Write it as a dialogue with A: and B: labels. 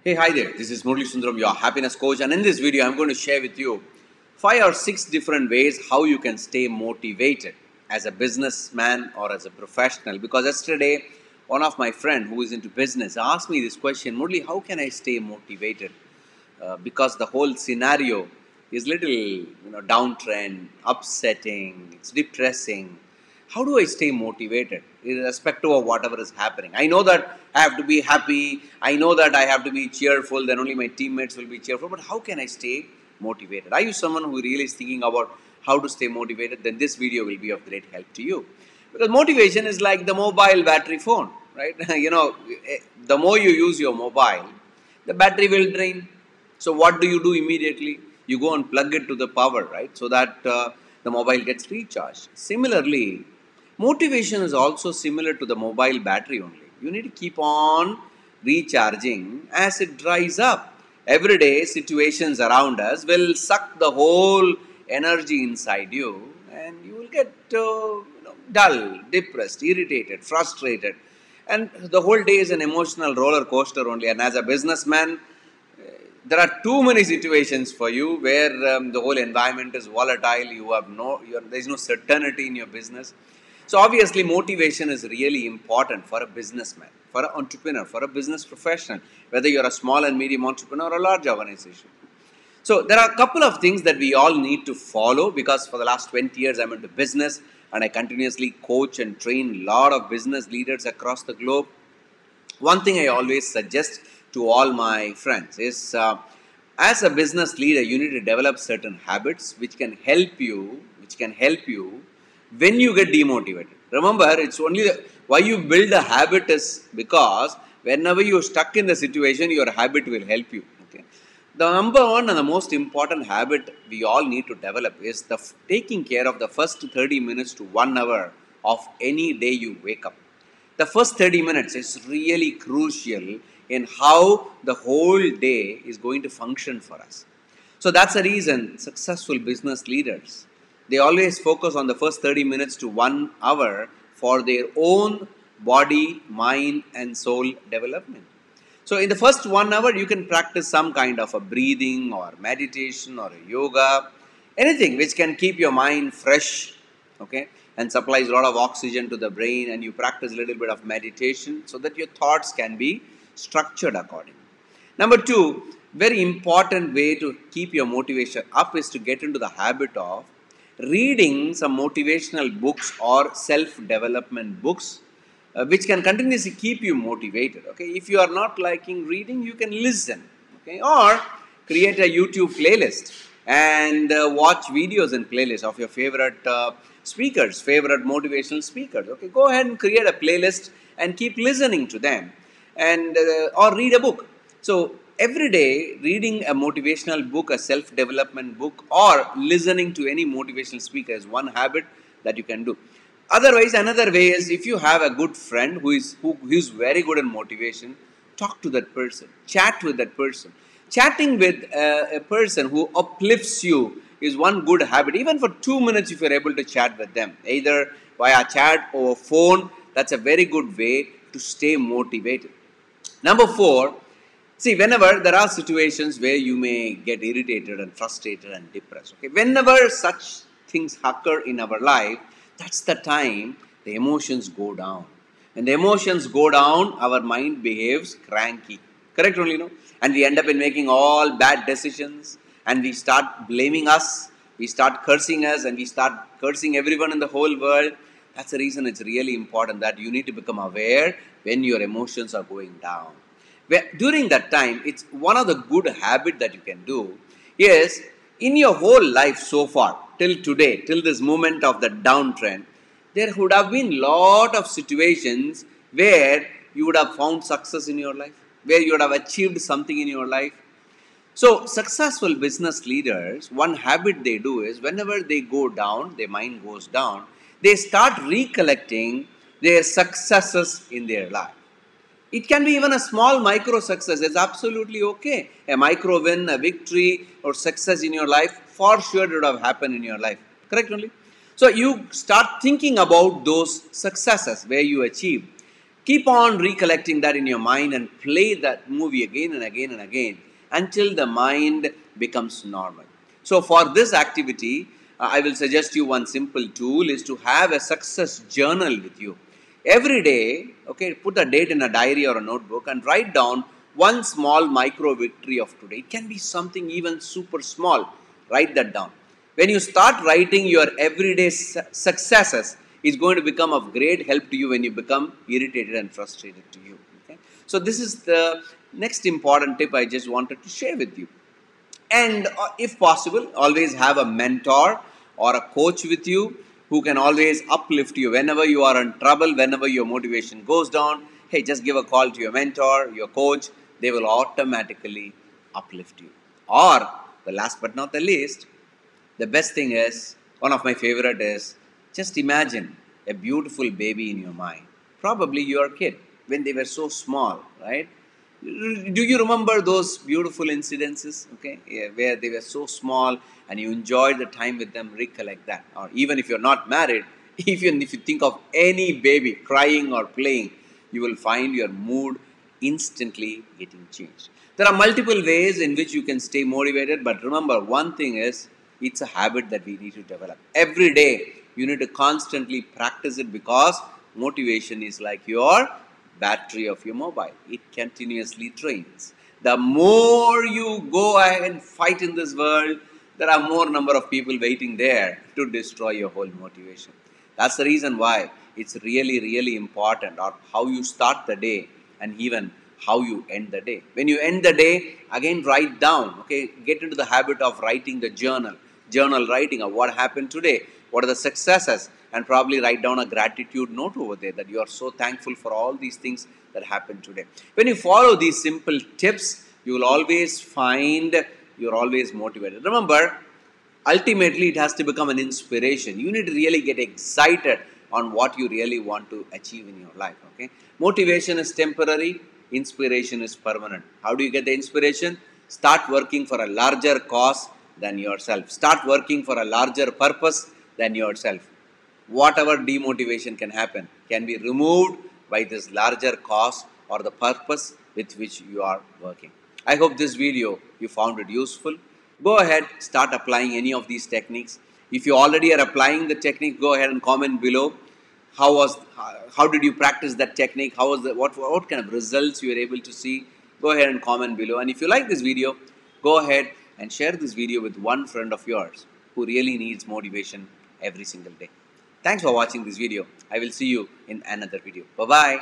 A: Hey, hi there. This is Murali Sundaram, your happiness coach, and in this video, I'm going to share with you 5 or 6 different ways how you can stay motivated as a businessman or as a professional. Because yesterday, one of my friend who is into business asked me this question, Murali, how can I stay motivated? Because the whole scenario is little, downtrend, upsetting, it's depressing. How do I stay motivated irrespective of whatever is happening? I know that I have to be happy. I know that I have to be cheerful. Then only my teammates will be cheerful. But how can I stay motivated? Are you someone who really is thinking about how to stay motivated? Then this video will be of great help to you. Because motivation is like the mobile battery phone, right? The more you use your mobile, the battery will drain. So what do you do immediately? You go and plug it to the power, right? So that the mobile gets recharged. Similarly, motivation is also similar to the mobile battery only. You need to keep on recharging as it dries up. Every day, situations around us will suck the whole energy inside you, and you will get dull, depressed, irritated, frustrated. And the whole day is an emotional roller coaster only. And as a businessman, there are too many situations for you where the whole environment is volatile. There is no certainty in your business. So obviously, motivation is really important for a businessman, for an entrepreneur, for a business professional, whether you're a small and medium entrepreneur or a large organization. So there are a couple of things that we all need to follow, because for the last 20 years I'm into business and I continuously coach and train a lot of business leaders across the globe. One thing I always suggest to all my friends is, as a business leader, you need to develop certain habits which can help you when you get demotivated. Remember, it's only why you build a habit is because whenever you're stuck in the situation, your habit will help you. Okay. The number one and the most important habit we all need to develop is the taking care of the first 30 minutes to 1 hour of any day you wake up. The first 30 minutes is really crucial in how the whole day is going to function for us. So that's the reason successful business leaders, they always focus on the first 30 minutes to 1 hour for their own body, mind and soul development. So in the first 1 hour, you can practice some kind of a breathing or meditation or a yoga, anything which can keep your mind fresh, okay, and supplies a lot of oxygen to the brain, and you practice a little bit of meditation so that your thoughts can be structured accordingly. Number two, very important way to keep your motivation up is to get into the habit of reading some motivational books or self-development books, which can continuously keep you motivated. Okay, if you are not liking reading, you can listen, okay, or create a YouTube playlist and watch videos and playlists of your favorite speakers, favorite motivational speakers. Okay, go ahead and create a playlist and keep listening to them, and or read a book. So every day, reading a motivational book, a self-development book, or listening to any motivational speaker is one habit that you can do. Otherwise, another way is, if you have a good friend who is very good in motivation, talk to that person, chat with that person. Chatting with a person who uplifts you is one good habit. Even for 2 minutes, if you're able to chat with them, either via chat or phone, that's a very good way to stay motivated. Number four, see, whenever there are situations where you may get irritated and frustrated and depressed, okay, whenever such things occur in our life, that's the time the emotions go down. When the emotions go down, our mind behaves cranky. Correct only, no? And we end up in making all bad decisions, and we start blaming us, we start cursing us, and we start cursing everyone in the whole world. That's the reason it's really important that you need to become aware when your emotions are going down. During that time, it's one of the good habits that you can do is, in your whole life so far, till today, till this moment of the downtrend, there would have been lot of situations where you would have found success in your life, where you would have achieved something in your life. So successful business leaders, one habit they do is, whenever they go down, their mind goes down, they start recollecting their successes in their life. It can be even a small micro success. It's absolutely okay. A micro win, a victory or success in your life, for sure it would have happened in your life. Correct only? So you start thinking about those successes where you achieved. Keep on recollecting that in your mind and play that movie again and again and again until the mind becomes normal. So for this activity, I will suggest you one simple tool is to have a success journal with you. Every day, okay, put a date in a diary or a notebook and write down one small micro victory of today. It can be something even super small. Write that down. When you start writing your everyday successes, is going to become of great help to you when you become irritated and frustrated to you. Okay? So this is the next important tip I just wanted to share with you. And if possible, always have a mentor or a coach with you who can always uplift you whenever you are in trouble, whenever your motivation goes down. Hey, just give a call to your mentor, your coach. They will automatically uplift you. Or the last but not the least, the best thing is, one of my favorite is, just imagine a beautiful baby in your mind. Probably your kid when they were so small, right? Do you remember those beautiful incidences, okay, yeah, where they were so small and you enjoyed the time with them? Recollect that. Or even if you're not married, even if you think of any baby crying or playing, you will find your mood instantly getting changed. There are multiple ways in which you can stay motivated, but remember one thing is, it's a habit that we need to develop. Every day, you need to constantly practice it because motivation is like your battery of your mobile. It continuously drains. The more you go ahead and fight in this world, there are more number of people waiting there to destroy your whole motivation. That's the reason why it's really, really important or how you start the day and even how you end the day. When you end the day, again write down, okay, get into the habit of writing the journal writing of what happened today, what are the successes, and probably write down a gratitude note over there that you are so thankful for all these things that happened today. When you follow these simple tips, you will always find you're always motivated. Remember, ultimately it has to become an inspiration. You need to really get excited on what you really want to achieve in your life. Okay, motivation is temporary, inspiration is permanent. How do you get the inspiration? Start working for a larger cause than yourself. Start working for a larger purpose than yourself. Whatever demotivation can happen can be removed by this larger cause or the purpose with which you are working. I hope this video you found it useful. Go ahead, start applying any of these techniques. If you already are applying the technique, go ahead and comment below. How did you practice that technique? How was what kind of results you were able to see? Go ahead and comment below. And if you like this video, go ahead and share this video with one friend of yours who really needs motivation every single day. Thanks for watching this video. I will see you in another video. Bye-bye.